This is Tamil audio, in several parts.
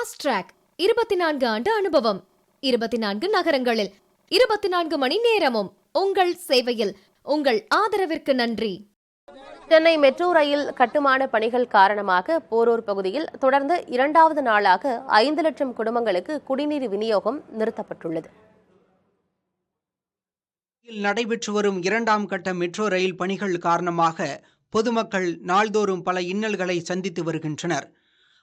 ஃபாஸ்ட் ட்ராக் 24 ஆண்டு அனுபவம், 24 நகரங்களில் 24 மணி நேரமும் உங்கள் சேவையில். உங்கள் ஆதரவிற்கு நன்றி. சென்னை மெட்ரோ ரயில் கட்டுமான பணிகள் காரணமாக போரூர் பகுதியில் தொடர்ந்து 2வது நாளாக 5 லட்சம் குடும்பங்களுக்கு குடிநீர் விநியோகம் நிறுத்தப்பட்டுள்ளது. நடைபெற்று வரும் 2ஆம் கட்ட மெட்ரோ ரயில் பணிகள் காரணமாக பொதுமக்கள் நாள்தோறும் பல இன்னல்களை சந்தித்து வருகின்றனர்.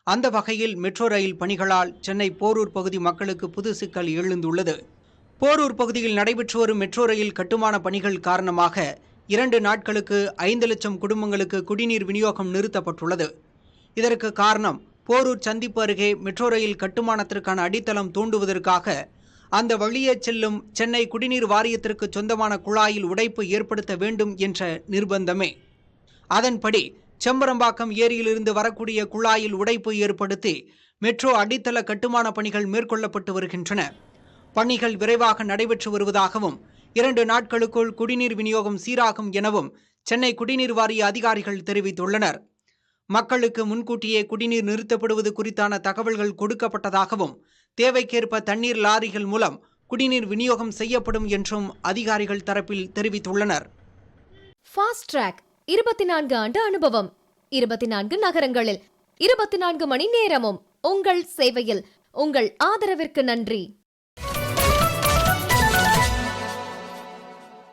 அந்த வகையில் மெட்ரோ ரயில் பணிகளால் சென்னை போரூர் பகுதி மக்களுக்கு புது சிக்கல் எழுந்துள்ளது. போரூர் பகுதியில் நடைபெற்று வரும் மெட்ரோ ரயில் கட்டுமான பணிகள் காரணமாக 2 நாட்களுக்கு 5 லட்சம் குடும்பங்களுக்கு குடிநீர் விநியோகம் நிறுத்தப்பட்டுள்ளது. இதற்கு காரணம், போரூர் சந்திப்பு அருகே மெட்ரோ ரயில் கட்டுமானத்திற்கான அடித்தளம் தோண்டுவதற்காக அந்த வழியே செல்லும் சென்னை குடிநீர் வாரியத்திற்கு சொந்தமான குழாயில் உடைப்பு ஏற்படுத்த வேண்டும் என்ற நிர்பந்தமே. அதன்படி செம்பரம்பாக்கம் ஏரியிலிருந்து வரக்கூடிய குழாயில் உடைப்பு ஏற்படுத்தி மெட்ரோ அடித்தள கட்டுமான பணிகள் மேற்கொள்ளப்பட்டு வருகின்றன. பணிகள் விரைவாக நடைபெற்று வருவதாகவும் 2 நாட்களுக்குள் குடிநீர் விநியோகம் சீராகும் எனவும் சென்னை குடிநீர் வாரிய அதிகாரிகள் தெரிவித்துள்ளனர். மக்களுக்கு முன்கூட்டியே குடிநீர் நிறுத்தப்படுவது குறித்தான தகவல்கள் கொடுக்கப்பட்டதாகவும், தேவைக்கேற்ப தண்ணீர் லாரிகள் மூலம் குடிநீர் விநியோகம் செய்யப்படும் என்றும் அதிகாரிகள் தரப்பில் தெரிவித்துள்ளனர். ஃபாஸ்ட் ட்ராக் 24 ஆண்டு அனுபவம், 24 நகரங்களில் 24 மணி நேரமும் உங்கள் சேவையில். உங்கள் ஆதரவிற்கு நன்றி.